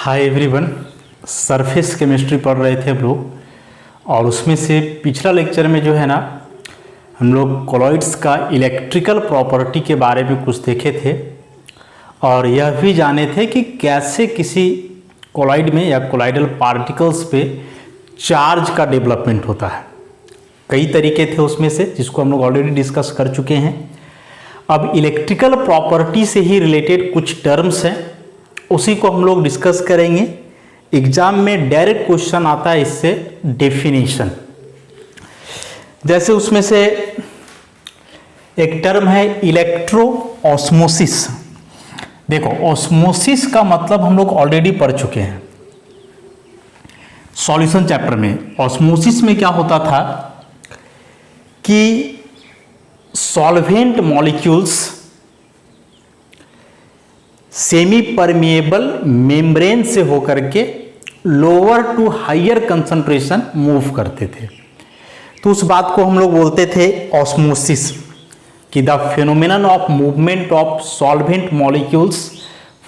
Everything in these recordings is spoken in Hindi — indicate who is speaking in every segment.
Speaker 1: हाय एवरीवन, सरफेस केमिस्ट्री पढ़ रहे थे हम लोग और उसमें से पिछला लेक्चर में जो है ना हम लोग कोलॉइड्स का इलेक्ट्रिकल प्रॉपर्टी के बारे में कुछ देखे थे और यह भी जाने थे कि कैसे किसी कोलॉइड में या कोलॉइडल पार्टिकल्स पे चार्ज का डेवलपमेंट होता है। कई तरीके थे उसमें से जिसको हम लोग ऑलरेडी डिस्कस कर चुके हैं। अब इलेक्ट्रिकल प्रॉपर्टी से ही रिलेटेड कुछ टर्म्स हैं, उसी को हम लोग डिस्कस करेंगे। एग्जाम में डायरेक्ट क्वेश्चन आता है इससे डेफिनेशन। जैसे उसमें से एक टर्म है इलेक्ट्रो ऑस्मोसिस। देखो, ऑस्मोसिस का मतलब हम लोग ऑलरेडी पढ़ चुके हैं सॉल्यूशन चैप्टर में। ऑस्मोसिस में क्या होता था कि solvent molecules semi permeable membrane से होकर के lower to higher concentration move करते थे। तो उस बात को हम लोग बोलते थे ऑस्मोसिस, कि the phenomenon of movement of solvent molecules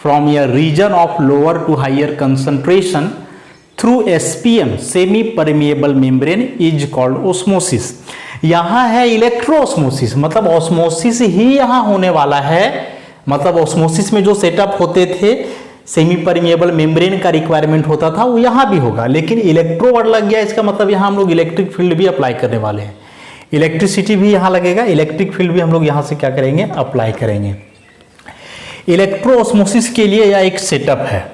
Speaker 1: from a region of lower to higher concentration through SPM semi permeable membrane is called osmosis. यहाँ है इलेक्ट्रोऑस्मोसिस, मतलब ऑस्मोसिस ही यहाँ होने वाला है। मतलब ऑस्मोसिस में जो सेटअप होते थे, सेमी परमिएबल मेम्ब्रेन का रिक्वायरमेंट होता था, वो यहाँ भी होगा। लेकिन इलेक्ट्रो वर्ड लग गया, इसका मतलब यहाँ हम लोग इलेक्ट्रिक फील्ड भी अप्लाई करने वाले हैं। इलेक्ट्रिसिटी भी यहाँ लगेगा, इलेक्ट्रिक फील्ड भी हम लोग यहाँ से क्या करेंगे, अप्लाई करेंगे। इलेक्ट्रो ऑस्मोसिस के लिए यह एक सेटअप है।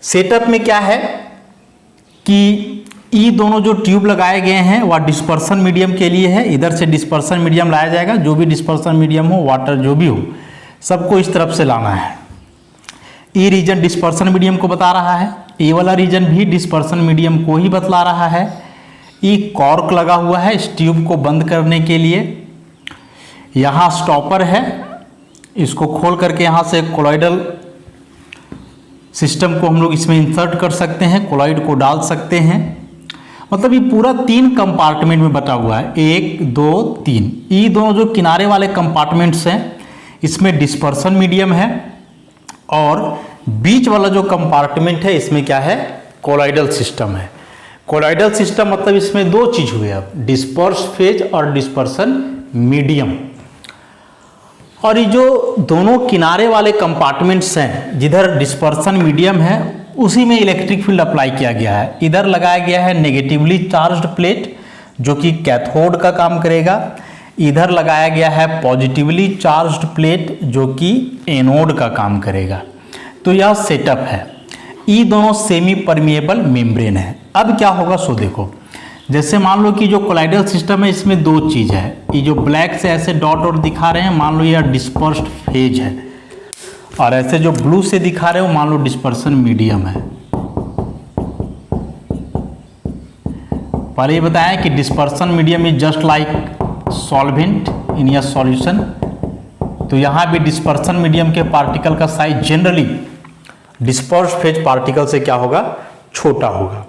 Speaker 1: सेटअप में क्या है कि ये दोनों जो ट्यूब लगाए गए हैं वह डिस्पर्सन मीडियम के लिए है। इधर से डिस्पर्सन मीडियम लाया जाएगा, जो भी डिस्पर्सन मीडियम हो, वाटर जो भी हो, सबको इस तरफ से लाना है। ये रीजन डिस्पर्सन मीडियम को बता रहा है, ये वाला रीजन भी डिस्पर्सन मीडियम को ही बतला रहा है। ये कॉर्क लगा हुआ है इस ट्यूब को बंद करने के लिए। यहाँ स्टॉपर है, इसको खोल करके यहाँ से कोलॉइडल सिस्टम को हम लोग इसमें इंसर्ट कर सकते हैं, कोलॉइड को डाल सकते हैं। मतलब ये पूरा 3 कंपार्टमेंट में बटा हुआ है, 1 2 3। ये दोनों जो किनारे वाले कंपार्टमेंट्स हैं इसमें डिस्पर्सन मीडियम है और बीच वाला जो कंपार्टमेंट है इसमें क्या है, कोलॉइडल सिस्टम है। कोलॉइडल सिस्टम मतलब इसमें 2 चीज हुए, अब डिस्पर्स फेज और डिस्पर्सन मीडियम। और ये जो दोनों किनारे वाले कंपार्टमेंट्स हैं जिधर डिस्पर्सन मीडियम है, उसी में इलेक्ट्रिक फील्ड अप्लाई किया गया है। इधर लगाया गया है नेगेटिवली चार्ज्ड प्लेट जो कि कैथोड का काम करेगा। इधर लगाया गया है पॉजिटिवली चार्ज्ड प्लेट जो कि एनोड का काम करेगा। तो यह सेटअप है। ये दोनों सेमी परमिएबल मेम्ब्रेन है। अब क्या होगा सो देखो, जैसे मान लो कि जो कोलॉइडल सिस्टम है इसमें 2 चीज है। ये जो ब्लैक से ऐसे डॉट डॉट दिखा रहे हैं, मान लो यह डिस्पर्स्ड फेज है, और ऐसे जो ब्लू से दिखा रहे हो मान लो डिस्पर्सन मीडियम है। पहले ये बताया कि dispersion medium is just like solvent in your solution. तो यहाँ भी डिस्पर्सन मीडियम के पार्टिकल का size generally dispersed phase particle से क्या होगा, छोटा होगा।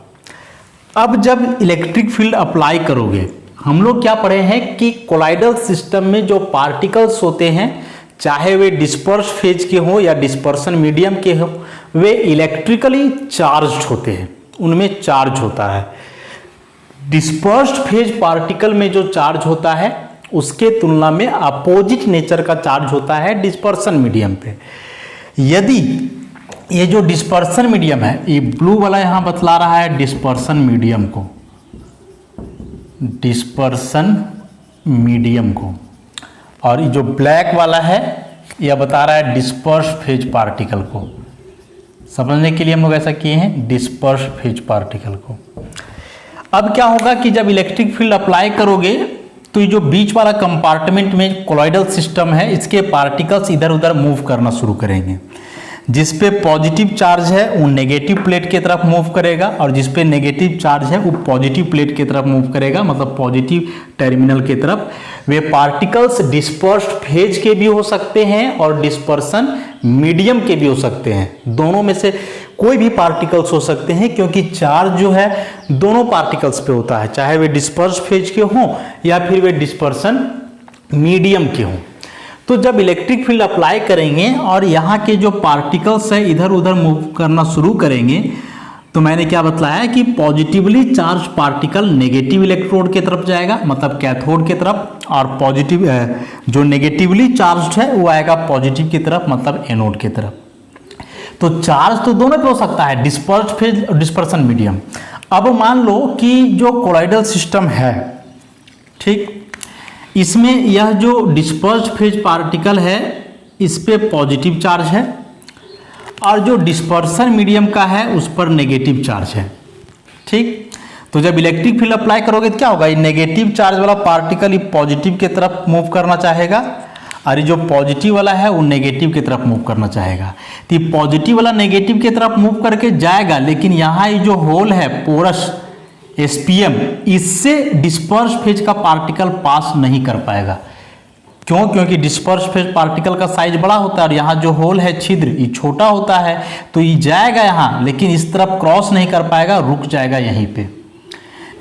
Speaker 1: अब जब इलेक्ट्रिक फील्ड अप्लाई करोगे, हम लोग क्या पढ़े हैं कि कोलॉइडल सिस्टम में जो पार्टिकल्स होते हैं, चाहे वे डिस्पर्स फेज के हो या डिस्पर्सन मीडियम के हो, वे इलेक्ट्रिकली चार्ज्ड होते हैं, उनमें चार्ज होता है। डिस्पर्स्ड फेज पार्टिकल में जो चार्ज होता है उसके तुलना में अपोजिट नेचर का चार्ज होता है डिस्पर्सन मीडियम पे। यदि ये जो डिस्पर्सन मीडियम है, ये ब्लू वाला यहां बतला रहा है डिस्पर्सन मीडियम को, डिस्पर्सन मीडियम को, और ये जो ब्लैक वाला है यह बता रहा है डिस्पर्स फेज पार्टिकल को। समझने के लिए हम लोग ऐसा किए हैं, डिस्पर्स फेज पार्टिकल को। अब क्या होगा कि जब इलेक्ट्रिक फील्ड अप्लाई करोगे तो ये जो बीच वाला कंपार्टमेंट में कोलॉइडल सिस्टम है, इसके पार्टिकल्स इधर उधर मूव करना शुरू करेंगे। जिस पे पॉजिटिव चार्ज है वो नेगेटिव प्लेट की तरफ मूव करेगा, और जिस पे नेगेटिव चार्ज है वो पॉजिटिव प्लेट की तरफ मूव करेगा, मतलब पॉजिटिव टर्मिनल की तरफ। वे पार्टिकल्स डिस्पर्स्ड फेज के भी हो सकते हैं और डिस्पर्सन मीडियम के भी हो सकते हैं। दोनों में से कोई भी पार्टिकल्स हो सकते हैं, क्योंकि चार्ज जो है दोनों पार्टिकल्स पे होता है, चाहे वे डिस्पर्स्ड फेज के हों या फिर वे डिस्पर्सन मीडियम के हों। तो जब इलेक्ट्रिक फील्ड अप्लाई करेंगे और यहाँ के जो पार्टिकल्स है इधर उधर मूव करना शुरू करेंगे, तो मैंने क्या बतलाया कि positively charge particle negative electrode की तरफ जाएगा, मतलब कैथोड की तरफ, और पॉजिटिव जो नेगेटिवली चार्ज है वो आएगा पॉजिटिव की तरफ, मतलब एनोड की तरफ। तो चार्ज तो दोनों पे हो सकता है, डिस्पर्स फेज और डिस्पर्सन मीडियम। अब मान लो कि जो कोलॉइडल सिस्टम है, ठीक, इसमें यह जो डिस्पर्स फेज पार्टिकल है इस पे पॉजिटिव चार्ज है और जो डिस्पर्सन मीडियम का है उस पर नेगेटिव चार्ज है, ठीक। तो जब इलेक्ट्रिक फील्ड अप्लाई करोगे तो क्या होगा, ये नेगेटिव चार्ज वाला पार्टिकल ये पॉजिटिव की तरफ मूव करना चाहेगा और ये जो पॉजिटिव वाला है वो नेगेटिव की तरफ मूव करना चाहेगा। तो ये पॉजिटिव वाला नेगेटिव की तरफ मूव करके जाएगा, लेकिन यहाँ ये जो होल है पोरस एसपीएम, इससे डिस्पर्स फेज का पार्टिकल पास नहीं कर पाएगा। क्यों? क्योंकि डिस्पर्स फेज पार्टिकल का साइज बड़ा होता है और यहाँ जो होल है छिद्र ये छोटा होता है, तो ये जाएगा यहाँ, लेकिन इस तरफ क्रॉस नहीं कर पाएगा, रुक जाएगा यहीं पे।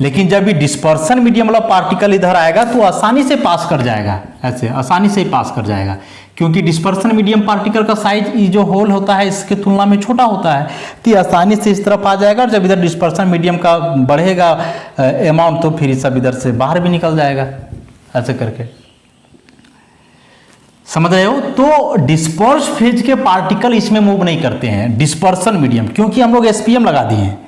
Speaker 1: लेकिन जब ये डिस्पर्सन मीडियम वाला पार्टिकल इधर आएगा तो आसानी से पास कर जाएगा, ऐसे आसानी से ही पास कर जाएगा, क्योंकि डिस्पर्सन मीडियम पार्टिकल का साइज ये जो होल होता है इसके तुलना में छोटा होता है, तो ये आसानी से इस तरफ आ जाएगा। और जब इधर डिस्पर्सन मीडियम का बढ़ेगा अमाउंट तो फिर सब इधर से बाहर भी निकल जाएगा, ऐसे करके। समझ रहे हो? तो डिस्पर्स फेज के पार्टिकल इसमें मूव नहीं करते हैं डिस्पर्सन मीडियम, क्योंकि हम लोग एसपीएम लगा दिए हैं।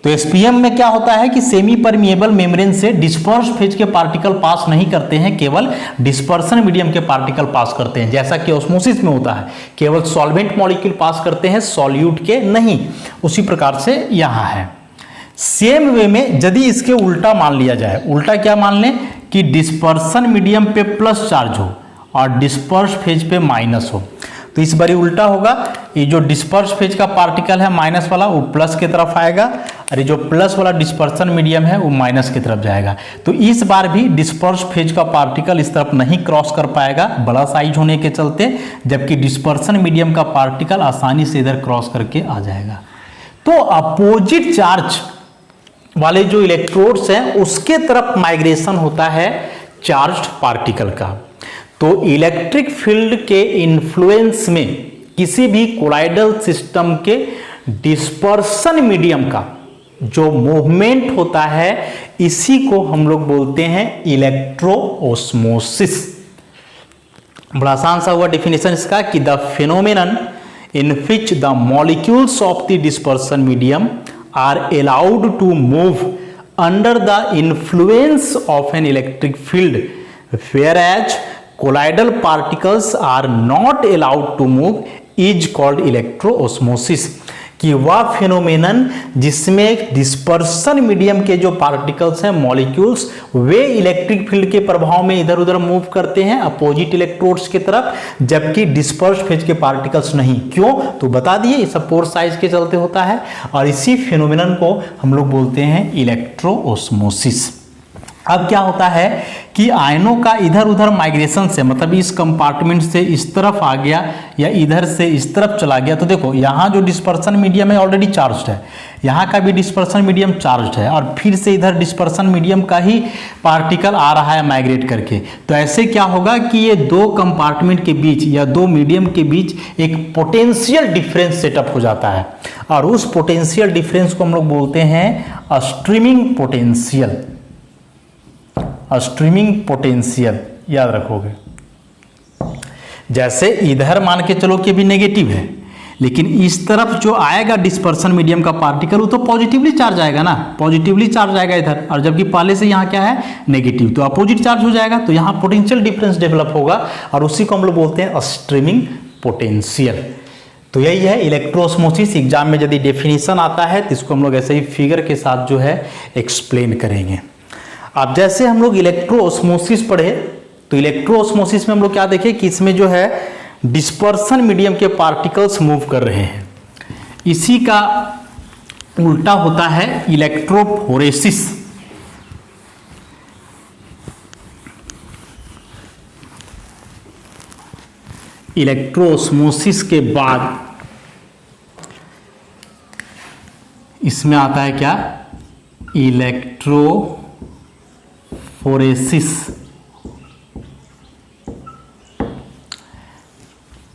Speaker 1: तो एसपीएम में क्या होता है कि सेमी परमिएबल मेम्ब्रेन से डिस्पर्स फेज के पार्टिकल पास नहीं करते हैं, केवल डिस्पर्सन मीडियम के पार्टिकल पास करते हैं, जैसा कि ऑस्मोसिस में होता है, केवल सॉल्वेंट मॉलिक्यूल पास करते हैं, सॉल्यूट के नहीं। उसी प्रकार से यहाँ है। सेम वे में यदि इसके उल्टा मान लिया जाए, उल्टा क्या मान लें कि डिस्पर्सन मीडियम पे प्लस चार्ज हो और डिस्पर्स फेज पे माइनस हो, तो इस बारी उल्टा होगा। ये जो डिस्पर्स फेज का पार्टिकल है माइनस वाला वो प्लस की तरफ आएगा और ये जो प्लस वाला डिस्पर्सन मीडियम है वो माइनस की तरफ जाएगा। तो इस बार भी डिस्पर्स फेज का पार्टिकल इस तरफ नहीं क्रॉस कर पाएगा बड़ा साइज होने के चलते, जबकि डिस्पर्सन मीडियम का पार्टिकल आसानी से इधर क्रॉस करके आ जाएगा। तो अपोजिट चार्ज वाले जो इलेक्ट्रोड्स हैं उसके तरफ माइग्रेशन होता है चार्ज्ड पार्टिकल का। तो इलेक्ट्रिक फील्ड के इन्फ्लुएंस में किसी भी कोलाइडल सिस्टम के डिस्पर्सन मीडियम का जो मूवमेंट होता है इसी को हम लोग बोलते हैं इलेक्ट्रोओस्मोसिस। बड़ा आसान सा हुआ डिफिनेशन इसका कि the phenomenon in which the molecules of the dispersion medium are allowed to move under the influence of an electric field whereas colloidal particles are not allowed to move is called electroosmosis। कि वह फिनोमेनन जिसमें डिस्पर्सन मीडियम के जो पार्टिकल्स हैं मॉलिक्यूल्स वे इलेक्ट्रिक फील्ड के प्रभाव में इधर उधर मूव करते हैं अपोजिट इलेक्ट्रोड्स की तरफ, जबकि डिस्पर्स फेज के पार्टिकल्स नहीं। क्यों? तो बता दिए, ये सब पोर साइज के चलते होता है और इसी फिनोमेनन को हम लोग बोलते हैं इलेक्ट्रोओस्मोसिस। अब क्या होता है कि आयनों का इधर उधर माइग्रेशन से, मतलब इस कंपार्टमेंट से इस तरफ आ गया या इधर से इस तरफ चला गया, तो देखो यहाँ जो डिस्पर्सन मीडियम है ऑलरेडी चार्ज्ड है, यहाँ का भी डिस्पर्सन मीडियम चार्ज्ड है और फिर से इधर डिस्पर्सन मीडियम का ही पार्टिकल आ रहा है माइग्रेट करके। तो ऐसे क्या होगा कि ये दो कंपार्टमेंट के बीच या दो मीडियम के बीच एक पोटेंशियल डिफरेंस सेटअप हो जाता है और उस पोटेंशियल डिफरेंस को हम लोग बोलते हैं स्ट्रीमिंग पोटेंशियल। स्ट्रीमिंग पोटेंशियल याद रखोगे। जैसे इधर मान के चलो कि भी नेगेटिव है, लेकिन इस तरफ जो आएगा डिस्पर्सन मीडियम का पार्टिकल वो तो पॉजिटिवली चार्ज आएगा ना, पॉजिटिवली चार्ज आएगा इधर, और जबकि पहले से यहाँ क्या है नेगेटिव, तो अपोजिट चार्ज हो जाएगा, तो यहाँ पोटेंशियल डिफरेंस डेवलप होगा और उसी को हम लोग बोलते हैं स्ट्रीमिंग पोटेंशियल। तो यही है इलेक्ट्रोओस्मोसिस। एग्जाम में यदि डेफिनेशन आता है तो इसको हम लोग ऐसे ही फिगर के साथ जो है एक्सप्लेन करेंगे। अब जैसे हम लोग इलेक्ट्रोओस्मोसिस पढ़े तो इलेक्ट्रोओस्मोसिस में हम लोग क्या देखें कि इसमें जो है डिस्पर्सन मीडियम के पार्टिकल्स मूव कर रहे हैं, इसी का उल्टा होता है इलेक्ट्रोफोरेसिस। इलेक्ट्रोओस्मोसिस के बाद इसमें आता है क्या, इलेक्ट्रोफोरेसिस।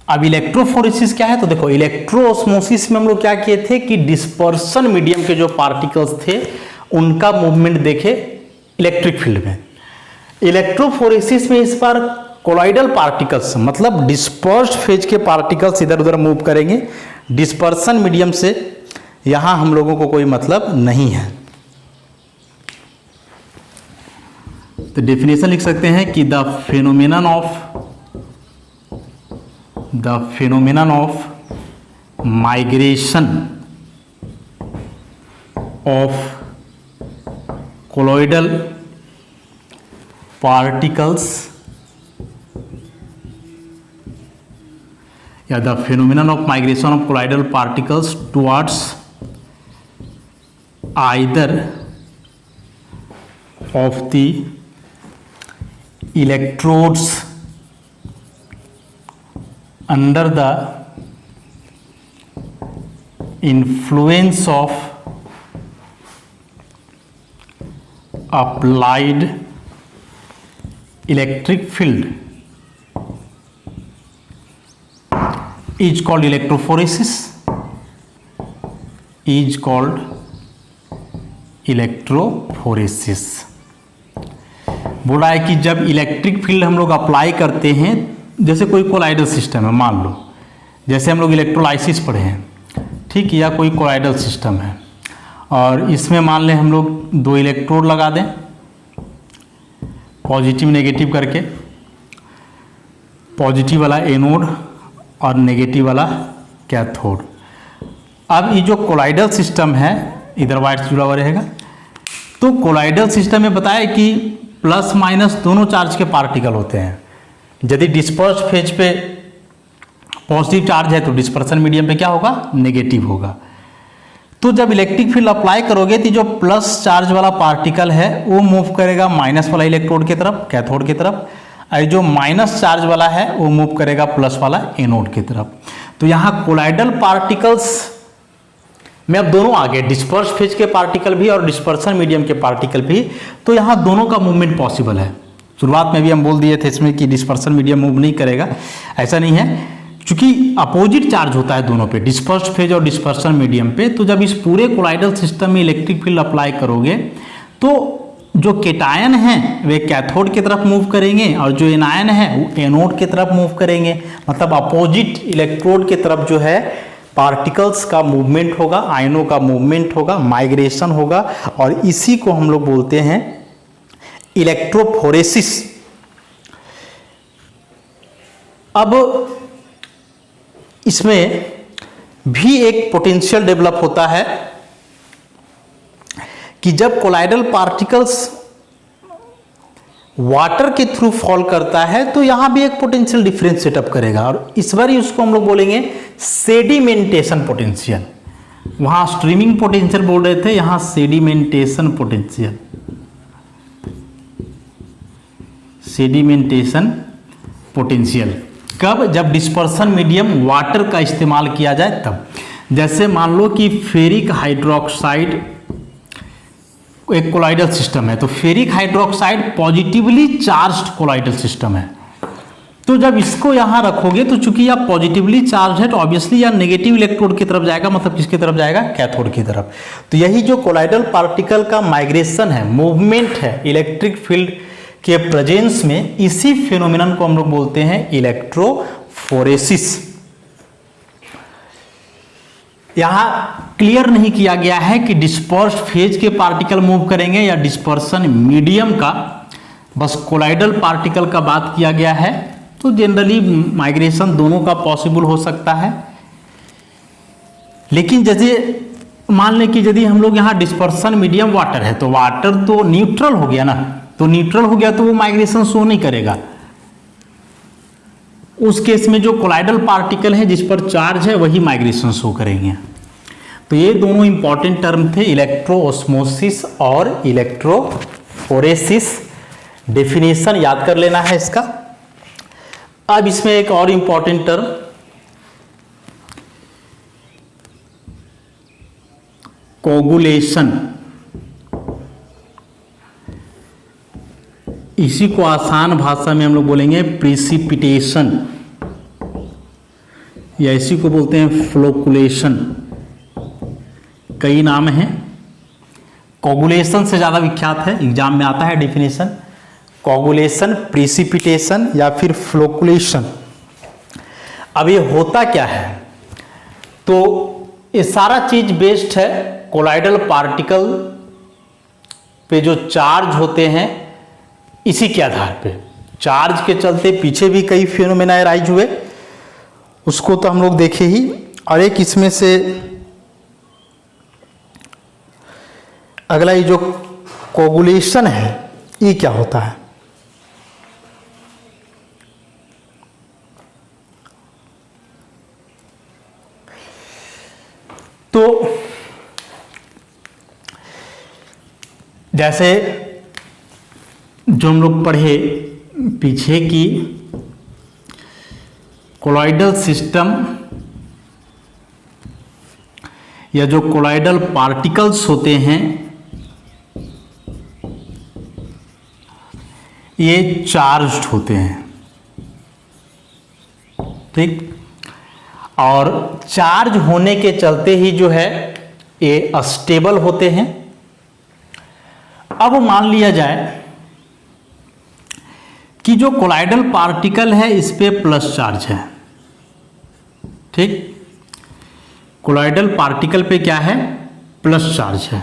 Speaker 1: अब इलेक्ट्रोफोरेसिस क्या है, तो देखो इलेक्ट्रोऑस्मोसिस में हम लोग क्या किए थे कि डिस्पर्सन मीडियम के जो पार्टिकल्स थे उनका मूवमेंट देखे इलेक्ट्रिक फील्ड में। इलेक्ट्रोफोरेसिस में इस बार कोलॉइडल पार्टिकल्स मतलब डिस्पर्स्ड फेज के पार्टिकल्स इधर उधर मूव करेंगे, डिस्पर्सन मीडियम से यहां हम लोगों को कोई मतलब नहीं है। तो डेफिनेशन लिख सकते हैं कि the phenomenon of migration of colloidal particles या the phenomenon of migration of colloidal particles towards either of the electrodes under the influence of applied electric field is called electrophoresis, is called electrophoresis. बोला है कि जब इलेक्ट्रिक फील्ड हम लोग अप्लाई करते हैं, जैसे कोई कोलाइडल सिस्टम है, मान लो जैसे हम लोग इलेक्ट्रोलाइसिस पढ़े हैं, ठीक, या कोई कोलाइडल सिस्टम है और इसमें मान लें हम लोग 2 इलेक्ट्रोड लगा दें पॉजिटिव नेगेटिव करके, पॉजिटिव वाला एनोड और नेगेटिव वाला कैथोड। अब ये जो कोलाइडल सिस्टम है इधर वाइट जुड़ा हुआ रहेगा, तो कोलाइडल सिस्टम में बताया कि प्लस माइनस दोनों चार्ज के पार्टिकल होते हैं। यदि डिस्पर्स फेज पे पॉजिटिव चार्ज है तो डिस्पर्सन मीडियम पे क्या होगा, नेगेटिव होगा। तो जब इलेक्ट्रिक फील्ड अप्लाई करोगे तो जो प्लस चार्ज वाला पार्टिकल है वो मूव करेगा माइनस वाला इलेक्ट्रोड की तरफ, कैथोड की तरफ, और जो माइनस चार्ज वाला है वो मूव करेगा प्लस वाला एनोड की तरफ। तो यहाँ कोलाइडल पार्टिकल्स में अब दोनों आ गए, डिस्पर्स फेज के पार्टिकल भी और डिस्पर्सन मीडियम के पार्टिकल भी, तो यहाँ दोनों का मूवमेंट पॉसिबल है। शुरुआत में भी हम बोल दिए थे इसमें कि डिस्पर्सन मीडियम मूव नहीं करेगा, ऐसा नहीं है, क्योंकि अपोजिट चार्ज होता है दोनों पे, डिस्पर्स फेज और डिस्पर्सन मीडियम पे। तो जब इस पूरे कोलाइडल सिस्टम में इलेक्ट्रिक फील्ड अप्लाई करोगे तो जो केटायन हैं वे कैथोड की तरफ मूव करेंगे और जो एनायन है वो एनोड की तरफ मूव करेंगे, मतलब अपोजिट इलेक्ट्रोड की तरफ जो है पार्टिकल्स का मूवमेंट होगा, आयनों का मूवमेंट होगा, माइग्रेशन होगा, और इसी को हम लोग बोलते हैं इलेक्ट्रोफोरेसिस। अब इसमें भी एक पोटेंशियल डेवलप होता है कि जब कोलाइडल पार्टिकल्स वाटर के थ्रू फॉल करता है तो यहां भी एक पोटेंशियल डिफरेंस सेटअप करेगा, और इस बार ही उसको हम लोग बोलेंगे सेडिमेंटेशन पोटेंशियल। वहां स्ट्रीमिंग पोटेंशियल बोल रहे थे, यहां सेडिमेंटेशन पोटेंशियल, सेडिमेंटेशन पोटेंशियल। कब, जब डिस्पर्सन मीडियम वाटर का इस्तेमाल किया जाए तब। जैसे मान लो कि फेरिक हाइड्रोक्साइड एक कोलाइडल सिस्टम है, तो ferric hydroxide positively charged colloidal system है, तो जब इसको यहां रखोगे तो चूंकि यह पॉजिटिवली चार्ज है तो ऑब्वियसली यह नेगेटिव इलेक्ट्रोड की तरफ जाएगा, मतलब किसकी तरफ जाएगा, कैथोड की तरफ। तो यही जो कोलाइडल पार्टिकल का माइग्रेशन है, मूवमेंट है इलेक्ट्रिक फील्ड के प्रेजेंस में, इसी फिनोमिनन को हम लोग बोलते हैं इलेक्ट्रोफोरेसिस। यहां क्लियर नहीं किया गया है कि डिस्पर्स्ड फेज के पार्टिकल मूव करेंगे या डिस्पर्सन मीडियम का, बस कोलाइडल पार्टिकल का बात किया गया है। तो जनरली माइग्रेशन दोनों का पॉसिबल हो सकता है, लेकिन जैसे मान लें कि यदि हम लोग यहाँ डिस्पर्सन मीडियम वाटर है तो वाटर तो न्यूट्रल हो गया ना, तो न्यूट्रल हो गया तो वो माइग्रेशन शो नहीं करेगा। उस केस में जो कोलाइडल पार्टिकल है जिस पर चार्ज है वही माइग्रेशन शो करेंगे। तो ये दोनों इंपॉर्टेंट टर्म थे, इलेक्ट्रोऑस्मोसिस और इलेक्ट्रोफोरेसिस। डेफिनेशन याद कर लेना है इसका। अब इसमें एक और इंपॉर्टेंट टर्म कोगुलेशन, इसी को आसान भाषा में हम लोग बोलेंगे प्रिसिपिटेशन। या इसी को बोलते हैं फ्लोकुलेशन, कई नाम हैं। कोगुलेशन से ज़्यादा विख्यात है, एग्जाम में आता है डेफिनेशन, कोगुलेशन, प्रिसिपिटेशन या फिर फ्लोकुलेशन। अब ये होता क्या है, तो ये सारा चीज बेस्ड है कोलाइडल पार्टिकल पे जो चार्ज होते हैं इसी के आधार पे। चार्ज के चलते पीछे भी कई फिनोमेना राइज हुए, उसको तो हम लोग देखे ही। और एक इसमें से अगला ये जो कोगुलेशन है, ये क्या होता है? तो जैसे जो हम लोग पढ़े पीछे की कोलॉइडल सिस्टम या जो कोलॉइडल पार्टिकल्स होते हैं ये चार्ज्ड होते हैं, ठीक। और चार्ज होने के चलते ही जो है ये अस्टेबल होते हैं। अब मान लिया जाए कि जो कोलाइडल पार्टिकल है इस पे प्लस चार्ज है, ठीक। कोलाइडल पार्टिकल पे क्या है? प्लस चार्ज है।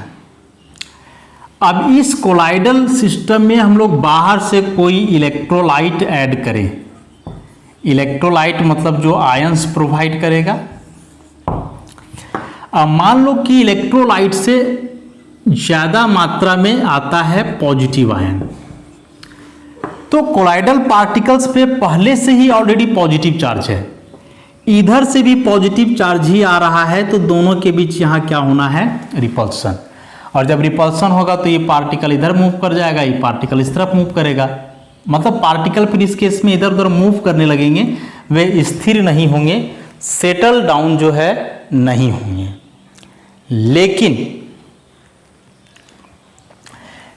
Speaker 1: अब इस कोलाइडल सिस्टम में हम लोग बाहर से कोई इलेक्ट्रोलाइट ऐड करें, इलेक्ट्रोलाइट मतलब जो आयंस प्रोवाइड करेगा। अब मान लो कि इलेक्ट्रोलाइट से ज़्यादा मात्रा में आता है पॉजिटिव आयन, तो कोलाइडल पार्टिकल्स पे पहले से ही ऑलरेडी पॉजिटिव चार्ज है, इधर से भी पॉजिटिव चार्ज ही आ रहा है, तो दोनों के बीच यहाँ क्या होना है? रिपल्सन। और जब रिपल्सन होगा तो ये पार्टिकल इधर मूव कर जाएगा, ये पार्टिकल इस तरफ मूव करेगा। मतलब पार्टिकल फिर इस केस में इधर उधर मूव करने लगेंगे, वे स्थिर नहीं होंगे, सेटल डाउन जो है नहीं होंगे। लेकिन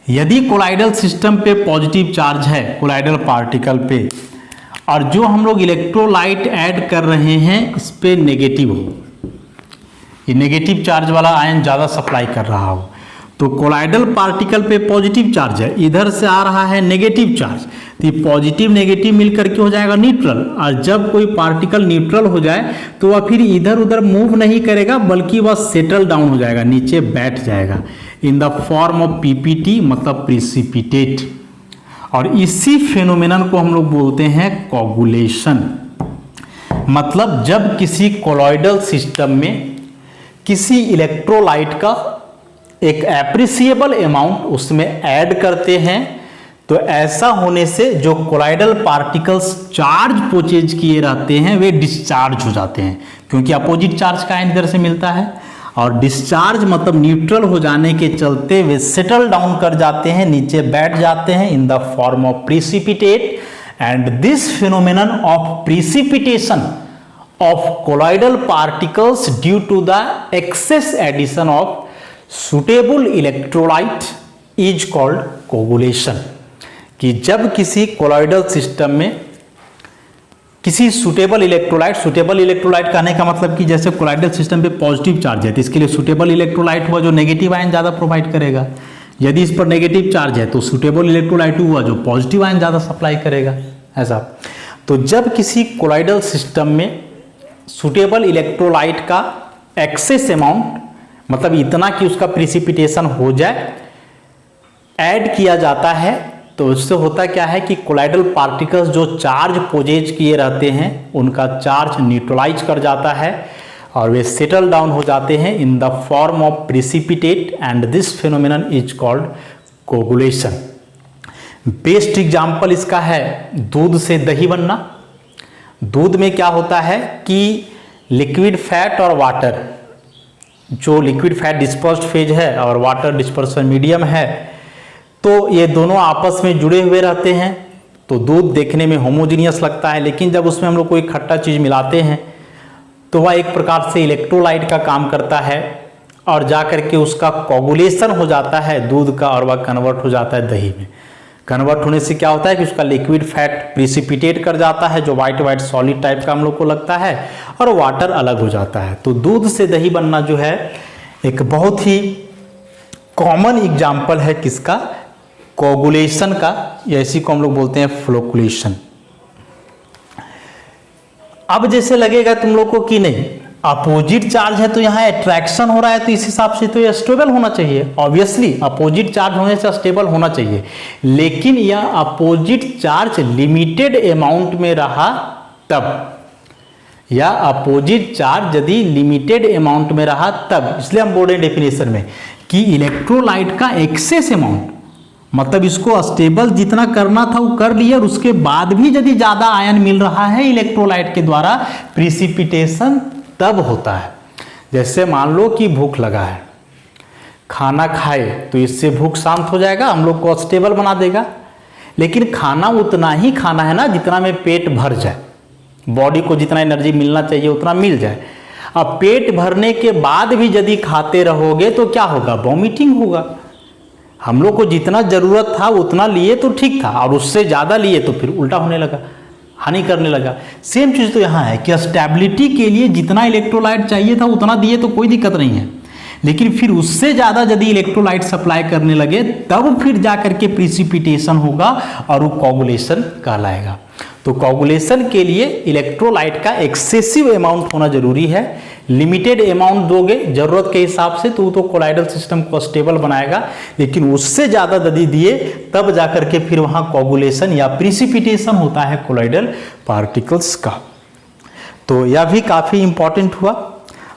Speaker 1: यदि कोलाइडल सिस्टम पे पॉजिटिव चार्ज है कोलाइडल पार्टिकल पे, और जो हम लोग इलेक्ट्रोलाइट ऐड कर रहे हैं इस पे नेगेटिव हो, ये नेगेटिव चार्ज वाला आयन ज़्यादा सप्लाई कर रहा हो, तो कोलाइडल पार्टिकल पे पॉजिटिव चार्ज है, इधर से आ रहा है नेगेटिव चार्ज, तो ये पॉजिटिव नेगेटिव मिलकर के हो जाएगा न्यूट्रल। और जब कोई पार्टिकल न्यूट्रल हो जाए तो वह फिर इधर उधर मूव नहीं करेगा, बल्कि वह सेटल डाउन हो जाएगा, नीचे बैठ जाएगा, इन द फॉर्म ऑफ पीपीटी, मतलब प्रिसिपिटेट। और इसी फेनोमेनन को हम लोग बोलते हैं कोगुलेशन। मतलब जब किसी कोलॉइडल सिस्टम में किसी इलेक्ट्रोलाइट का एक एप्रिसिएबल अमाउंट उसमें ऐड करते हैं, तो ऐसा होने से जो कोलाइडल पार्टिकल्स चार्ज पोचेज किए रहते हैं वे डिस्चार्ज हो जाते हैं, क्योंकि अपोजिट चार्ज का आयन इधर से मिलता है। और डिस्चार्ज मतलब न्यूट्रल हो जाने के चलते वे सेटल डाउन कर जाते हैं, नीचे बैठ जाते हैं, in the form of precipitate. And this phenomenon of precipitation of colloidal particles due to the excess addition of suitable electrolyte is called coagulation. कि जब किसी कोलॉइडल सिस्टम में किसी सुटेबल इलेक्ट्रोलाइट कहने का मतलब कि जैसे कोलॉइडल सिस्टम पे पॉजिटिव चार्ज है तो इसके लिए सुटेबल इलेक्ट्रोलाइट हुआ जो नेगेटिव आयन ज़्यादा प्रोवाइड करेगा। यदि इस पर नेगेटिव चार्ज है तो सुटेबल इलेक्ट्रोलाइट हुआ जो पॉजिटिव आयन ज़्यादा सप्लाई करेगा, ऐसा। तो जब किसी कोलॉइडल सिस्टम में सुटेबल इलेक्ट्रोलाइट का एक्सेस अमाउंट, मतलब इतना कि उसका प्रिसिपिटेशन हो जाए, ऐड किया जाता है, तो उससे होता क्या है कि कोलाइडल पार्टिकल्स जो चार्ज पोजेज किए रहते हैं उनका चार्ज न्यूट्रलाइज कर जाता है और वे सेटल डाउन हो जाते हैं in the form of precipitate. And this phenomenon is called coagulation. Best example इसका है दूध से दही बनना। दूध में क्या होता है कि लिक्विड फैट और वाटर, जो लिक्विड फैट डिस्पर्स्ड फेज है और वाटर डिस्पर्सन मीडियम है, तो ये दोनों आपस में जुड़े हुए रहते हैं, तो दूध देखने में होमोजीनियस लगता है। लेकिन जब उसमें हम लोग कोई खट्टा चीज़ मिलाते हैं तो वह एक प्रकार से इलेक्ट्रोलाइट का काम करता है और जा कर के उसका कोगुलेशन हो जाता है दूध का, और वह कन्वर्ट हो जाता है दही में। कन्वर्ट होने से क्या होता है कि उसका लिक्विड फैट प्रिसिपिटेट कर जाता है, जो वाइट वाइट सॉलिड टाइप का हम लोग को लगता है, और वाटर अलग हो जाता है। तो दूध से दही बनना जो है एक बहुत ही कॉमन एग्जाम्पल है किसका, कोगुलेशन का, या इसी को हम लोग बोलते हैं फ्लोकुलेशन। अब जैसे लगेगा तुम लोग को कि नहीं अपोजिट चार्ज है तो यहाँ अट्रैक्शन हो रहा है, तो इस हिसाब से तो यह स्टेबल होना चाहिए। ऑब्वियसली अपोजिट चार्ज होने से स्टेबल होना चाहिए, लेकिन यह अपोजिट चार्ज लिमिटेड अमाउंट में रहा तब, या अपोजिट चार्ज यदि लिमिटेड अमाउंट में रहा तब। इसलिए हम बोल रहे हैं डेफिनेशन में कि इलेक्ट्रोलाइट का एक्सेस अमाउंट, मतलब इसको स्टेबल जितना करना था वो कर लिया, और उसके बाद भी यदि ज्यादा आयन मिल रहा है इलेक्ट्रोलाइट के द्वारा, प्रिसिपिटेशन तब होता है। जैसे मान लो कि भूख लगा है, खाना खाए तो इससे भूख शांत हो जाएगा, हम लोग को स्टेबल बना देगा, लेकिन खाना उतना ही खाना है ना जितना में पेट भर जाए, बॉडी को जितना एनर्जी मिलना चाहिए उतना मिल जाए। अब पेट भरने के बाद भी यदि खाते रहोगे तो क्या होगा, वॉमिटिंग होगा। हम लोग को जितना जरूरत था उतना लिए तो ठीक था, और उससे ज़्यादा लिए तो फिर उल्टा होने लगा, हानि करने लगा। सेम चीज़ तो यहाँ है कि स्टेबिलिटी के लिए जितना इलेक्ट्रोलाइट चाहिए था उतना दिए तो कोई दिक्कत नहीं है, लेकिन फिर उससे ज़्यादा यदि इलेक्ट्रोलाइट सप्लाई करने लगे तब फिर जा करके प्रिसिपिटेशन होगा और वो कोगुलेशन कहलाएगा। तो कोगुलेशन के लिए इलेक्ट्रोलाइट का एक्सेसिव अमाउंट होना जरूरी है। लिमिटेड अमाउंट दोगे जरूरत के हिसाब से तो वो तो कोलाइडल सिस्टम को स्टेबल बनाएगा, लेकिन उससे ज़्यादा यदि दिए तब जाकर के फिर वहाँ कोगुलेशन या प्रिसिपिटेशन होता है कोलाइडल पार्टिकल्स का। तो यह भी काफ़ी इंपॉर्टेंट हुआ।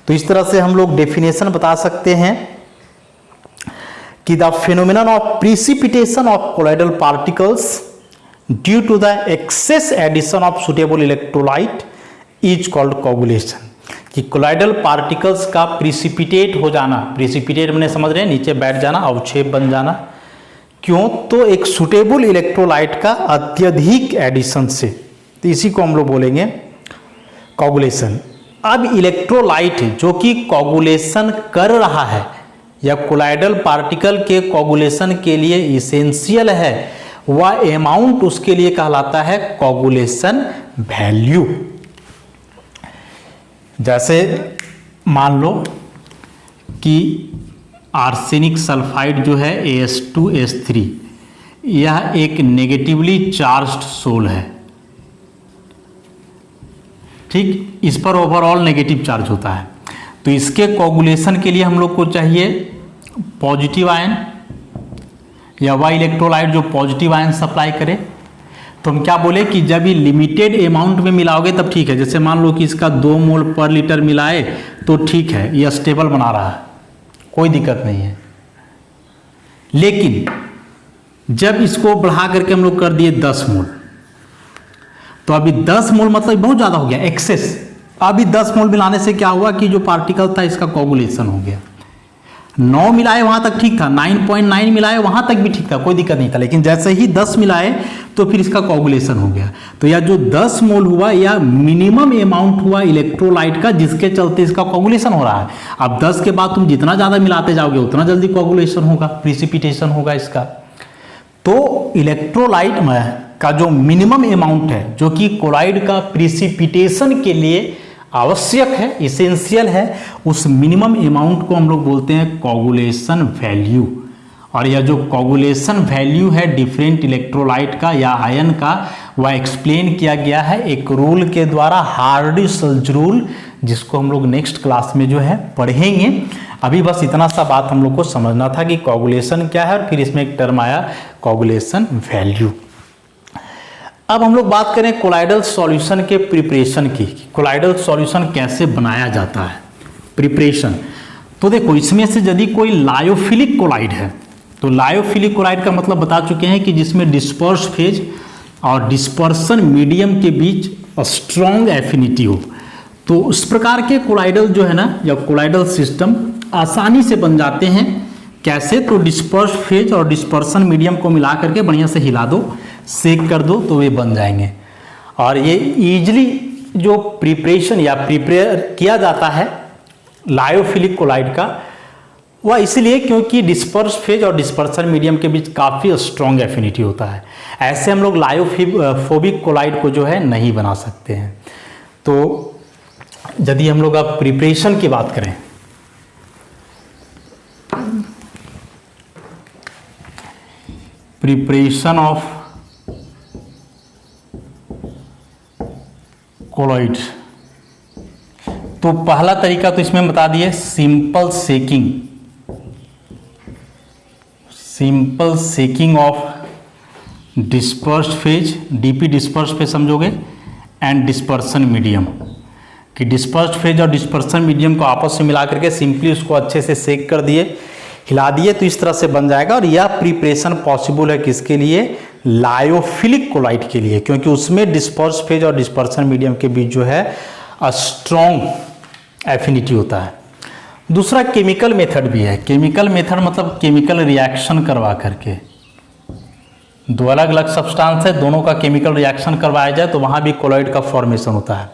Speaker 1: तो इस तरह से हम लोग डेफिनेशन बता सकते हैं कि the phenomenon of precipitation of colloidal particles due to the excess addition of suitable electrolyte is called coagulation. कि कोलाइडल पार्टिकल्स का प्रिसिपिटेट हो जाना, प्रिसिपिटेट मैंने समझ रहे हैं नीचे बैठ जाना, अवक्षेप बन जाना, क्यों, तो एक सुटेबल इलेक्ट्रोलाइट का अत्यधिक एडिशन से, तो इसी को हम लोग बोलेंगे कोगुलेशन। अब इलेक्ट्रोलाइट जो कि कोगुलेशन कर रहा है या कोलाइडल पार्टिकल के कोगुलेशन के लिए इसेंशियल है, वह अमाउंट उसके लिए कहलाता है कोगुलेशन वैल्यू। जैसे मान लो कि आर्सेनिक सल्फाइड जो है AS2S3, यह एक नेगेटिवली चार्ज्ड सोल है, ठीक, इस पर ओवरऑल नेगेटिव चार्ज होता है। तो इसके कोगुलेशन के लिए हम लोग को चाहिए पॉजिटिव आयन या वह इलेक्ट्रोलाइट जो पॉजिटिव आयन सप्लाई करे। तो हम क्या बोले कि जब ये लिमिटेड अमाउंट में मिलाओगे तब ठीक है। जैसे मान लो कि इसका 2 मोल पर लीटर मिलाए तो ठीक है, ये स्टेबल बना रहा है, कोई दिक्कत नहीं है। लेकिन जब इसको बढ़ा करके हम लोग कर दिए 10 मोल, तो अभी 10 मोल मतलब बहुत ज़्यादा हो गया, एक्सेस। अभी 10 मोल मिलाने से क्या हुआ कि जो पार्टिकल था इसका कोगुलेशन हो गया। 9 मिलाए वहाँ तक ठीक था, 9.9 मिलाए वहाँ तक भी ठीक था, कोई दिक्कत नहीं था, लेकिन जैसे ही 10 मिलाए तो फिर इसका कोगुलेशन हो गया। तो यह जो 10 मोल हुआ यह मिनिमम अमाउंट हुआ इलेक्ट्रोलाइट का जिसके चलते इसका कोगुलेशन हो रहा है। अब 10 के बाद तुम जितना ज़्यादा मिलाते जाओगे उतना जल्दी कोगुलेशन होगा, प्रिसिपिटेशन होगा इसका। तो इलेक्ट्रोलाइट का जो मिनिमम अमाउंट है जो कि कोलाइड का प्रिसिपिटेशन के लिए आवश्यक है, इसेंशियल है, उस मिनिमम अमाउंट को हम लोग बोलते हैं कोगुलेशन वैल्यू। और यह जो कोगुलेशन वैल्यू है डिफरेंट इलेक्ट्रोलाइट का या आयन का, वह एक्सप्लेन किया गया है एक रूल के द्वारा, हार्डी-सल्ज रूल, जिसको हम लोग नेक्स्ट क्लास में जो है पढ़ेंगे। अभी बस इतना सा बात हम लोग को समझना था कि कोगुलेशन क्या है, और फिर इसमें एक टर्म आया कोगुलेशन वैल्यू। अब हम लोग बात करें कोलाइडल सॉल्यूशन के प्रिपरेशन की। कोलाइडल सॉल्यूशन कैसे बनाया जाता है, प्रिपरेशन। तो देखो इसमें से यदि कोई लायोफिलिक कोलाइड है, तो लायोफिलिक कोलाइड का मतलब बता चुके हैं कि जिसमें डिस्पर्स फेज और डिस्पर्सन मीडियम के बीच स्ट्रॉन्ग एफिनिटी हो, तो उस प्रकार के कोलाइडल जो है ना, या कोलाइडल सिस्टम आसानी से बन जाते हैं। कैसे, तो डिस्पर्स फेज और डिस्पर्सन मीडियम को मिला करके बढ़िया से हिला दो, सेक कर दो, तो वे बन जाएंगे। और ये इजीली जो प्रिपरेशन या प्रिपेयर किया जाता है लायोफिलिक कोलाइड का, वह इसलिए क्योंकि डिस्पर्स फेज और डिस्पर्सन मीडियम के बीच काफ़ी स्ट्रॉन्ग एफिनिटी होता है। ऐसे हम लोग लायोफोबिक कोलाइड को जो है नहीं बना सकते हैं। तो यदि हम लोग अब प्रिपरेशन की बात करें, प्रिपरेशन ऑफ कोलॉइड, तो पहला तरीका तो इसमें बता दिए, simple seeking, simple seeking of dispersed phase, DP dispersed phase समझोगे, एंड डिस्पर्सन मीडियम, कि डिस्पर्स्ड फेज और डिस्पर्सन मीडियम को आपस में मिला करके सिंपली उसको अच्छे से सेक कर दिए, हिला दिए, तो इस तरह से बन जाएगा। और यह प्रिपरेशन पॉसिबल है किसके लिए? लायोफिलिक कोलाइड के लिए, क्योंकि उसमें डिस्पर्स्ड फेज और डिस्पर्सन मीडियम के बीच जो है स्ट्रॉन्ग एफिनिटी होता है। दूसरा केमिकल मेथड भी है। केमिकल मेथड मतलब केमिकल रिएक्शन करवा करके, दो अलग अलग सब्सटेंस है, दोनों का केमिकल रिएक्शन करवाया जाए तो वहाँ भी कोलॉइड का फॉर्मेशन होता है।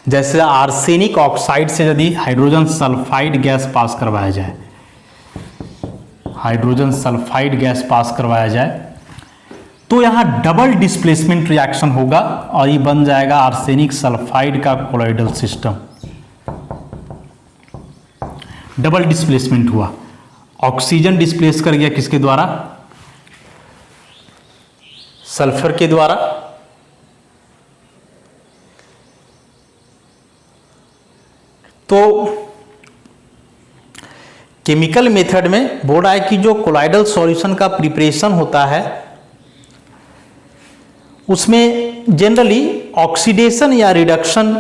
Speaker 1: जैसे आर्सेनिक ऑक्साइड से यदि हाइड्रोजन सल्फाइड गैस पास करवाया जाए, हाइड्रोजन सल्फाइड गैस पास करवाया जाए तो यहाँ डबल डिस्प्लेसमेंट रिएक्शन होगा और ये बन जाएगा आर्सेनिक सल्फाइड का कोलॉइडल सिस्टम। डबल डिस्प्लेसमेंट हुआ, ऑक्सीजन डिस्प्लेस कर गया किसके द्वारा? सल्फर के द्वारा। तो केमिकल मेथड में बोल रहा है कि जो कोलाइडल सॉल्यूशन का प्रिपरेशन होता है उसमें जनरली ऑक्सीडेशन या रिडक्शन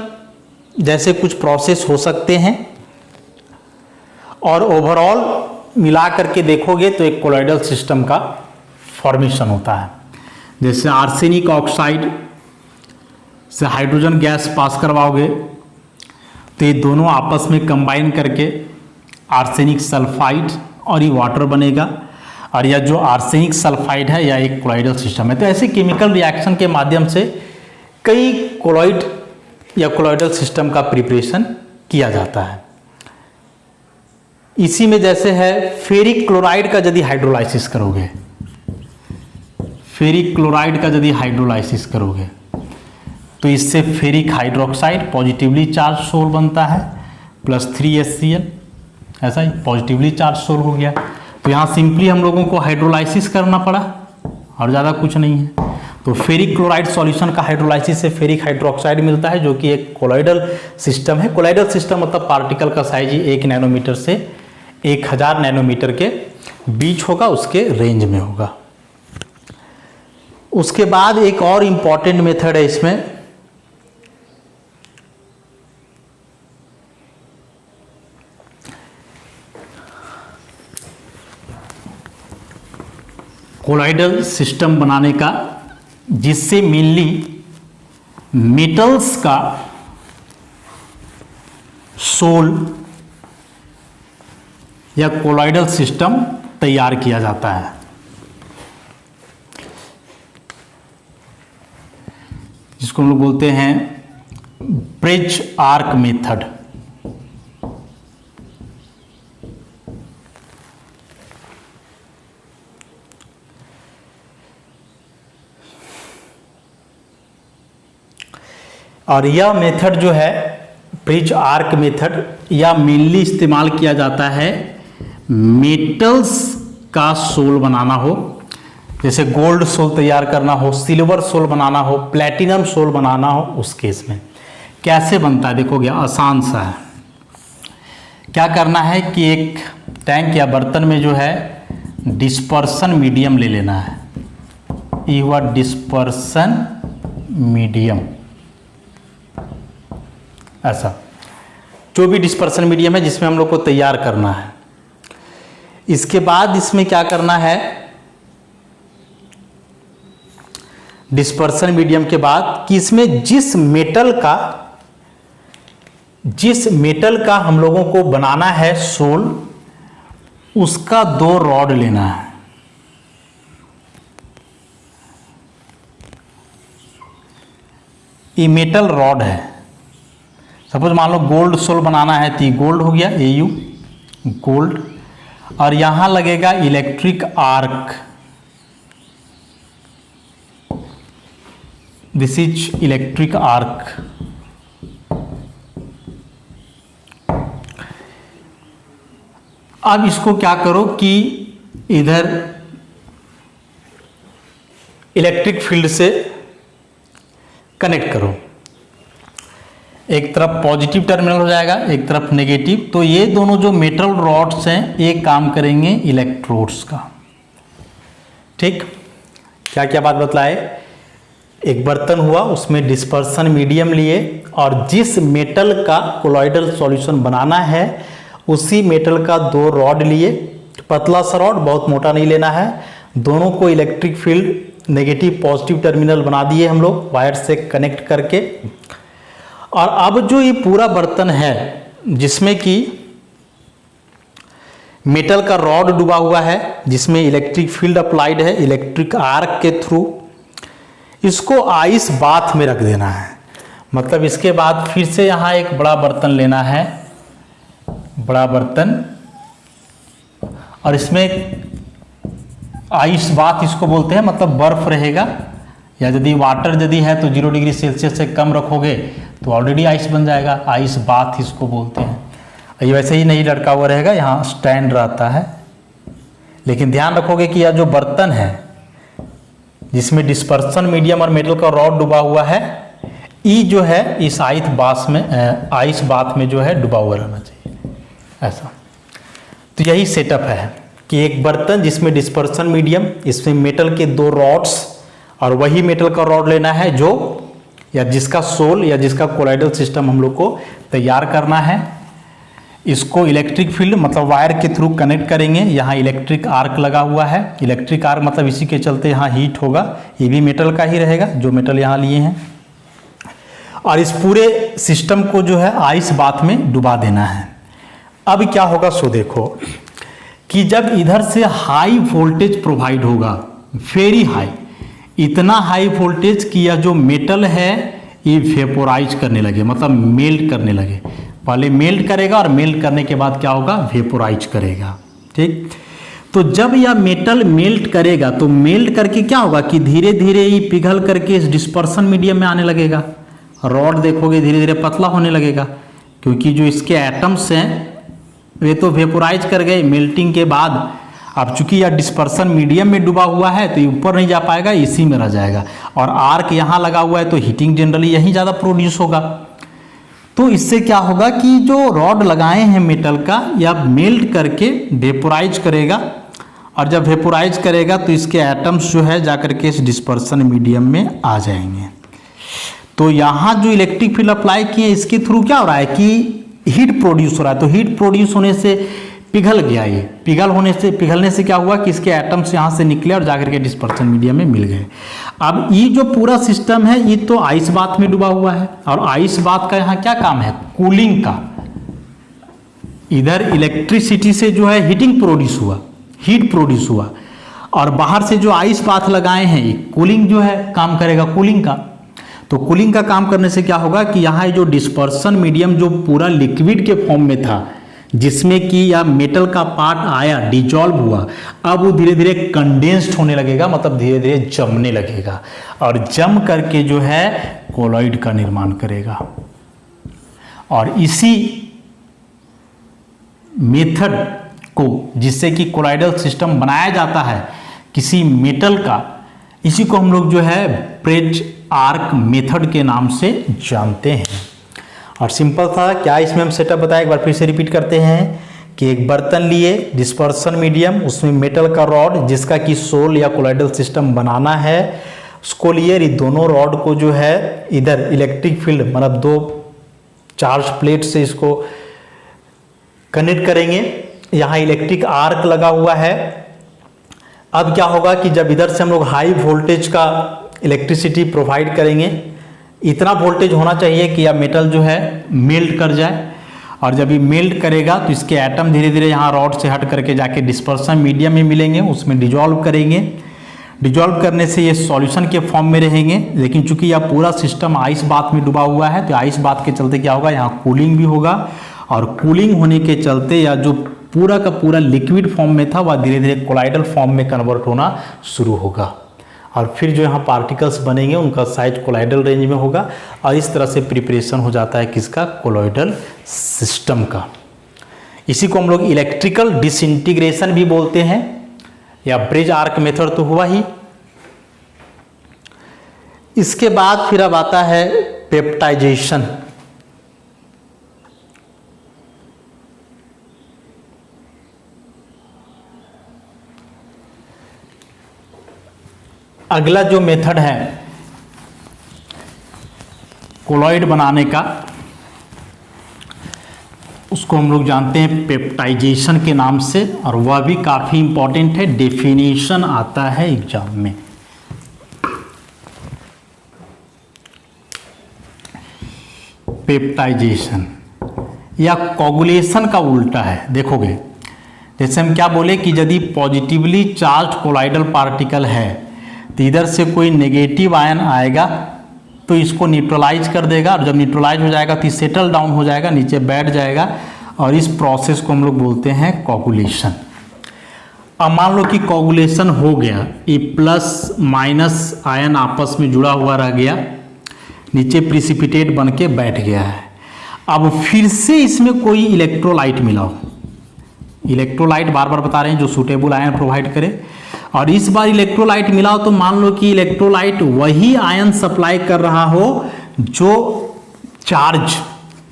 Speaker 1: जैसे कुछ प्रोसेस हो सकते हैं, और ओवरऑल मिला करके देखोगे तो एक कोलॉइडल सिस्टम का फॉर्मेशन होता है। जैसे आर्सेनिक ऑक्साइड से हाइड्रोजन गैस पास करवाओगे तो ये दोनों आपस में कंबाइन करके आर्सेनिक सल्फाइड और ये वाटर बनेगा, और यह जो आर्सेनिक सल्फाइड है यह एक कोलॉइडल सिस्टम है। तो ऐसे केमिकल रिएक्शन के माध्यम से कई कोलॉइड या कोलॉइडल सिस्टम का प्रिपरेशन किया जाता है। इसी में जैसे है फेरिक क्लोराइड का यदि हाइड्रोलाइसिस करोगे, फेरिक क्लोराइड का यदि हाइड्रोलाइसिस करोगे तो इससे ferric hydroxide positively charge sol बनता है प्लस 3HCl, ऐसा ही पॉजिटिवली चार्ज सोल हो गया। तो यहाँ सिंपली हम लोगों को हाइड्रोलाइसिस करना पड़ा और ज़्यादा कुछ नहीं है। तो फेरिक क्लोराइड सॉल्यूशन का हाइड्रोलाइसिस से फेरिक हाइड्रोक्साइड मिलता है जो कि एक कोलॉइडल सिस्टम है। कोलॉइडल सिस्टम मतलब पार्टिकल का साइज ही 1 नैनोमीटर से 1000 नैनोमीटर के बीच होगा, उसके रेंज में होगा। उसके बाद एक और इंपॉर्टेंट मेथड है इसमें, कोलॉइडल सिस्टम बनाने का, जिससे मेनली मेटल्स का सोल या कोलॉइडल सिस्टम तैयार किया जाता है। जिसको हम लोग बोलते हैं ब्रिज आर्क मेथड। और यह मेथड जो है ब्रिज आर्क मेथड, या मेनली इस्तेमाल किया जाता है मेटल्स का सोल बनाना हो, जैसे गोल्ड सोल तैयार करना हो, सिल्वर सोल बनाना हो, प्लेटिनम सोल बनाना हो, उस केस में कैसे बनता है देखोगे, आसान सा है। क्या करना है कि एक टैंक या बर्तन में जो है डिस्पर्सन मीडियम ले लेना है, ये हुआ डिस्पर्सन मीडियम। ऐसा जो भी डिस्पर्सन मीडियम है जिसमें हम लोग को तैयार करना है। इसके बाद इसमें क्या करना है, डिस्पर्सन मीडियम के बाद कि इसमें जिस मेटल का हम लोगों को बनाना है सोल, उसका 2 रॉड लेना है। ये मेटल रॉड है। सपोज मान लो गोल्ड सोल बनाना है तो ये गोल्ड हो गया AU गोल्ड, और यहां लगेगा electric arc. This is electric arc. अब इसको क्या करो कि इधर इलेक्ट्रिक फील्ड से कनेक्ट करो। एक तरफ पॉजिटिव टर्मिनल हो जाएगा, एक तरफ नेगेटिव। तो ये दोनों जो मेटल रॉड्स हैं ये काम करेंगे इलेक्ट्रोड्स का। ठीक, क्या क्या बात बतलाए। एक बर्तन हुआ, उसमें डिस्पर्सन मीडियम लिए और जिस मेटल का कोलॉइडल सॉल्यूशन बनाना है उसी मेटल का 2 रॉड लिए। पतला सा रॉड, बहुत मोटा नहीं लेना है। दोनों को electric field negative positive terminal बना दिए हम लोग वायर से कनेक्ट करके। और अब जो ये पूरा बर्तन है जिसमें कि मेटल का रॉड डूबा हुआ है, जिसमें इलेक्ट्रिक फील्ड अप्लाइड है इलेक्ट्रिक आर्क के थ्रू, इसको आइस बाथ में रख देना है। मतलब इसके बाद फिर से यहाँ एक बड़ा बर्तन लेना है, बड़ा बर्तन, और इसमें आइस बाथ इसको बोलते हैं। मतलब बर्फ रहेगा, या यदि वाटर यदि है तो 0 डिग्री सेल्सियस से कम रखोगे तो ऑलरेडी आइस बन जाएगा। आइस बाथ इसको बोलते हैं। ये वैसे ही नहीं लटका हुआ रहेगा, यहाँ स्टैंड रहता है। लेकिन ध्यान रखोगे कि यह जो बर्तन है जिसमें डिस्पर्सन मीडियम और मेटल का रॉड डूबा हुआ है, ई जो है इस आइस बाथ में जो है डूबा हुआ रहना चाहिए, ऐसा। तो यही सेटअप है कि एक बर्तन जिसमें डिस्पर्सन मीडियम, इसमें मेटल के 2 रॉड्स, और वही मेटल का रॉड लेना है जो या जिसका सोल या जिसका कोलॉइडल सिस्टम हम लोग को तैयार करना है। इसको इलेक्ट्रिक फील्ड मतलब वायर के थ्रू कनेक्ट करेंगे। यहाँ इलेक्ट्रिक आर्क लगा हुआ है। इलेक्ट्रिक आर्क मतलब इसी के चलते यहाँ हीट होगा। ये भी मेटल का ही रहेगा जो मेटल यहाँ लिए हैं। और इस पूरे सिस्टम को जो है आइस बाथ में डुबा देना है। अब क्या होगा सो देखो कि जब इधर से हाई वोल्टेज प्रोवाइड होगा, वेरी हाई, इतना हाई वोल्टेज कि यह जो मेटल है ये वेपोराइज करने लगे, मतलब मेल्ट करने लगे। पहले मेल्ट करेगा और मेल्ट करने के बाद क्या होगा, वेपोराइज करेगा। ठीक, तो जब यह मेटल मेल्ट करेगा तो मेल्ट करके क्या होगा कि धीरे धीरे ये पिघल करके इस डिस्पर्सन मीडियम में आने लगेगा। रॉड देखोगे धीरे धीरे पतला होने लगेगा, क्योंकि जो इसके एटम्स हैं वे तो वेपोराइज कर गए मेल्टिंग के बाद। अब चूंकि यह डिस्पर्सन मीडियम में डूबा हुआ है तो ये ऊपर नहीं जा पाएगा, इसी में रह जाएगा। और आर्क यहाँ लगा हुआ है तो हीटिंग जनरली यहीं ज़्यादा प्रोड्यूस होगा। तो इससे क्या होगा कि जो रॉड लगाए हैं मेटल का, यह मेल्ट करके वेपोराइज करेगा। और जब वेपोराइज करेगा तो इसके एटम्स जो है जाकर के इस डिस्पर्सन मीडियम में आ जाएंगे। तो यहाँ जो इलेक्ट्रिक फील्ड अप्लाई किए इसके थ्रू क्या हो रहा है कि हीट प्रोड्यूस हो रहा है। तो हीट प्रोड्यूस होने से पिघल गया, ये पिघलने से क्या हुआ कि इसके एटम्स यहाँ से निकले और जाकर के डिस्पर्सन मीडियम में मिल गए। अब ये जो पूरा सिस्टम है ये तो आइस बाथ में डूबा हुआ है। और आइस बाथ का यहाँ क्या काम है, कूलिंग का। इधर इलेक्ट्रिसिटी से जो है हीटिंग प्रोड्यूस हुआ, हीट प्रोड्यूस हुआ, और बाहर से जो आइस बाथ लगाए हैं ये कूलिंग जो है काम करेगा, कूलिंग का। तो कूलिंग का काम करने से क्या होगा कि यहाँ जो डिस्पर्सन मीडियम जो पूरा लिक्विड के फॉर्म में था, जिसमें कि यह मेटल का पार्ट आया, डिजॉल्व हुआ, अब वो धीरे धीरे कंडेंस्ड होने लगेगा, मतलब धीरे धीरे जमने लगेगा। और जम करके जो है कोलॉइड का निर्माण करेगा। और इसी मेथड को, जिससे कि कोलॉइडल सिस्टम बनाया जाता है किसी मेटल का, इसी को हम लोग जो है ब्रेज आर्क मेथड के नाम से जानते हैं। और सिंपल था क्या इसमें हम सेटअप बताया, एक बार फिर से रिपीट करते हैं कि एक बर्तन लिए डिस्पर्सन मीडियम, उसमें मेटल का रॉड जिसका कि सोल या कोलॉइडल सिस्टम बनाना है, उसको लिए। ये दोनों रॉड को जो है इधर इलेक्ट्रिक फील्ड मतलब 2 चार्ज प्लेट से इसको कनेक्ट करेंगे। यहाँ इलेक्ट्रिक आर्क लगा हुआ है। अब क्या होगा कि जब इधर से हम लोग हाई वोल्टेज का इलेक्ट्रिसिटी प्रोवाइड करेंगे, इतना वोल्टेज होना चाहिए कि यह मेटल जो है मेल्ट कर जाए। और जब ये मेल्ट करेगा तो इसके एटम धीरे धीरे यहाँ रॉड से हट करके जाके डिस्पर्सन मीडियम में मिलेंगे, उसमें डिजॉल्व करेंगे। डिजॉल्व करने से ये सॉल्यूशन के फॉर्म में रहेंगे। लेकिन चूंकि यह पूरा सिस्टम आइस बाथ में डूबा हुआ है तो आइस बाथ के चलते क्या होगा, यहाँ कूलिंग भी होगा। और कूलिंग होने के चलते या जो पूरा का पूरा लिक्विड फॉर्म में था वह धीरे धीरे कोलाइडल फॉर्म में कन्वर्ट होना शुरू होगा और फिर जो यहाँ पार्टिकल्स बनेंगे उनका साइज कोलाइडल रेंज में होगा और इस तरह से प्रिपरेशन हो जाता है किसका, कोलॉइडल सिस्टम का। इसी को हम लोग इलेक्ट्रिकल डिसइंटीग्रेशन भी बोलते हैं या ब्रिज आर्क मेथड तो हुआ ही। इसके बाद फिर अब आता है पेप्टाइजेशन। अगला जो मेथड है कोलॉइड बनाने का उसको हम लोग जानते हैं पेप्टाइजेशन के नाम से और वह भी काफ़ी इंपॉर्टेंट है, डेफिनेशन आता है एग्जाम में। पेप्टाइजेशन या कोगुलेशन का उल्टा है। देखोगे जैसे हम क्या बोले कि यदि पॉजिटिवली चार्ज कोलाइडल पार्टिकल है तो इधर से कोई नेगेटिव आयन आएगा तो इसको न्यूट्रलाइज कर देगा और जब न्यूट्रलाइज हो जाएगा तो सेटल डाउन हो जाएगा, नीचे बैठ जाएगा और इस प्रोसेस को हम लोग बोलते हैं कोगुलेशन। अब मान लो कि कोगुलेशन हो गया, ये प्लस माइनस आयन आपस में जुड़ा हुआ रह गया, नीचे प्रिसिपिटेट बन के बैठ गया है। अब फिर से इसमें कोई इलेक्ट्रोलाइट मिलाओ, इलेक्ट्रोलाइट बार बार बता रहे हैं जो सूटेबल आयन प्रोवाइड करे, और इस बार इलेक्ट्रोलाइट मिलाओ तो मान लो कि इलेक्ट्रोलाइट वही आयन सप्लाई कर रहा हो जो चार्ज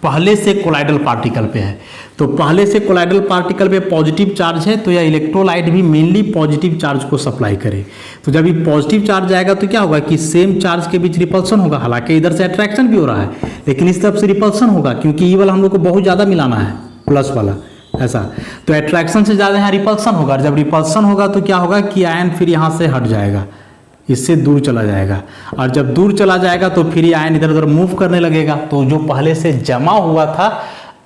Speaker 1: पहले से कोलाइडल पार्टिकल पे है। तो पहले से कोलाइडल पार्टिकल पे पॉजिटिव चार्ज है तो यह इलेक्ट्रोलाइट भी मेनली पॉजिटिव चार्ज को सप्लाई करे। तो जब ये पॉजिटिव चार्ज आएगा तो क्या होगा कि सेम चार्ज के बीच रिपल्सन होगा, हालांकि इधर से अट्रैक्शन भी हो रहा है लेकिन इस तरफ से रिपल्सन होगा क्योंकि ई वाला हम लोग को बहुत ज़्यादा मिलाना है प्लस वाला, ऐसा। तो अट्रैक्शन से ज़्यादा यहाँ रिपल्सन होगा, जब रिपल्सन होगा तो क्या होगा कि आयन फिर यहाँ से हट जाएगा, इससे दूर चला जाएगा और जब दूर चला जाएगा तो फिर ये आयन इधर उधर मूव करने लगेगा। तो जो पहले से जमा हुआ था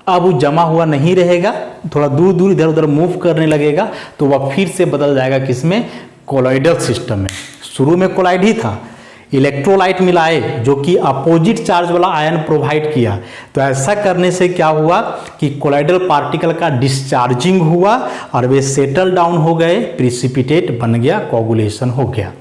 Speaker 1: अब वो जमा हुआ नहीं रहेगा, थोड़ा दूर दूर इधर उधर मूव करने लगेगा तो वह फिर से बदल जाएगा किसमें, कोलॉइडल सिस्टम में। शुरू में कोलाइड ही था, इलेक्ट्रोलाइट मिलाए जो कि अपोजिट चार्ज वाला आयन प्रोवाइड किया, तो ऐसा करने से क्या हुआ कि कोलाइडल पार्टिकल का डिस्चार्जिंग हुआ और वे सेटल डाउन हो गए, प्रिसिपिटेट बन गया, कोगुलेशन हो गया।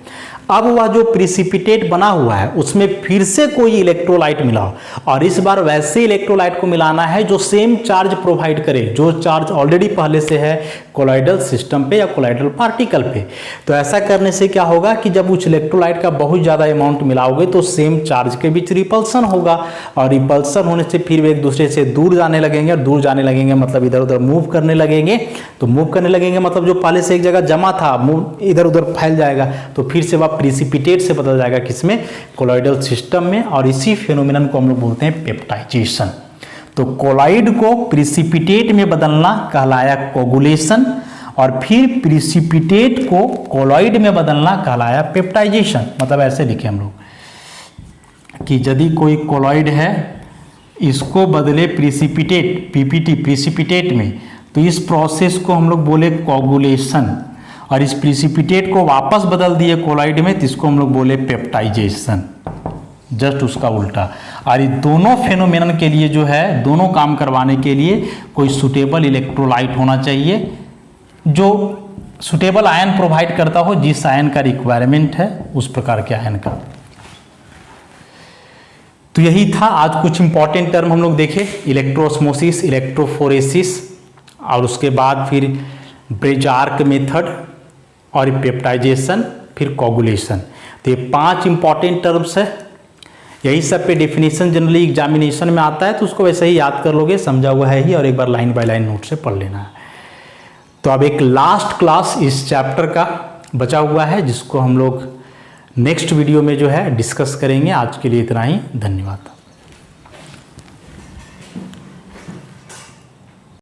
Speaker 1: अब वह जो प्रिसिपिटेट बना हुआ है उसमें फिर से कोई इलेक्ट्रोलाइट मिलाओ और इस बार वैसे इलेक्ट्रोलाइट को मिलाना है जो सेम चार्ज प्रोवाइड करे, जो चार्ज ऑलरेडी पहले से है कोलॉइडल सिस्टम पे या कोलॉइडल पार्टिकल पे। तो ऐसा करने से क्या होगा कि जब उस इलेक्ट्रोलाइट का बहुत ज़्यादा अमाउंट मिलाओगे तो सेम चार्ज के बीच रिपल्सन होगा और रिपल्सन होने से फिर वे एक दूसरे से दूर जाने लगेंगे और दूर जाने लगेंगे मतलब इधर उधर मूव करने लगेंगे। तो मूव करने लगेंगे मतलब जो पहले से एक जगह जमा था इधर उधर फैल जाएगा तो फिर से वह प्रिसिपिटेट से बदल जाएगा किसमें, कोलॉइडल सिस्टम में, और इसी फिनोमिनन को हम लोग बोलते हैं पेप्टाइजेशन। तो कोलॉइड को प्रिसिपिटेट में बदलना कहलाया कोगुलेशन और फिर प्रिसिपिटेट को कोलॉइड में बदलना कहलाया पेप्टाइजेशन। मतलब ऐसे लिखे हम लोग कि यदि कोई कोलॉइड है इसको बदले प्रिसिपिटेट, पीपीटी प्रिसिपिटेट में, तो इस प्रोसेस को हम लोग बोले कोगुलेशन और इस प्रिसिपिटेट को वापस बदल दिए कोलॉइड में तो इसको हम लोग बोले पेप्टाइजेशन, जस्ट उसका उल्टा। और ये दोनों फेनोमेनन के लिए जो है, दोनों काम करवाने के लिए कोई सुटेबल इलेक्ट्रोलाइट होना चाहिए जो सुटेबल आयन प्रोवाइड करता हो, जिस आयन का रिक्वायरमेंट है उस प्रकार के आयन का। तो यही था आज कुछ इंपॉर्टेंट टर्म हम लोग देखे, इलेक्ट्रोस्मोसिस, इलेक्ट्रोफोरेसिस और उसके बाद फिर ब्रिज आर्क मेथड और पेप्टाइजेशन, फिर कोगुलेशन। तो ये 5 इंपॉर्टेंट टर्म्स है, यही सब पे डेफिनेशन जनरली एग्जामिनेशन में आता है तो उसको वैसे ही याद कर लोगे, समझा हुआ है ही, और एक बार लाइन बाय लाइन नोट से पढ़ लेना है। तो अब एक लास्ट क्लास इस चैप्टर का बचा हुआ है जिसको हम लोग नेक्स्ट वीडियो में जो है डिस्कस करेंगे। आज के लिए इतना ही, धन्यवाद।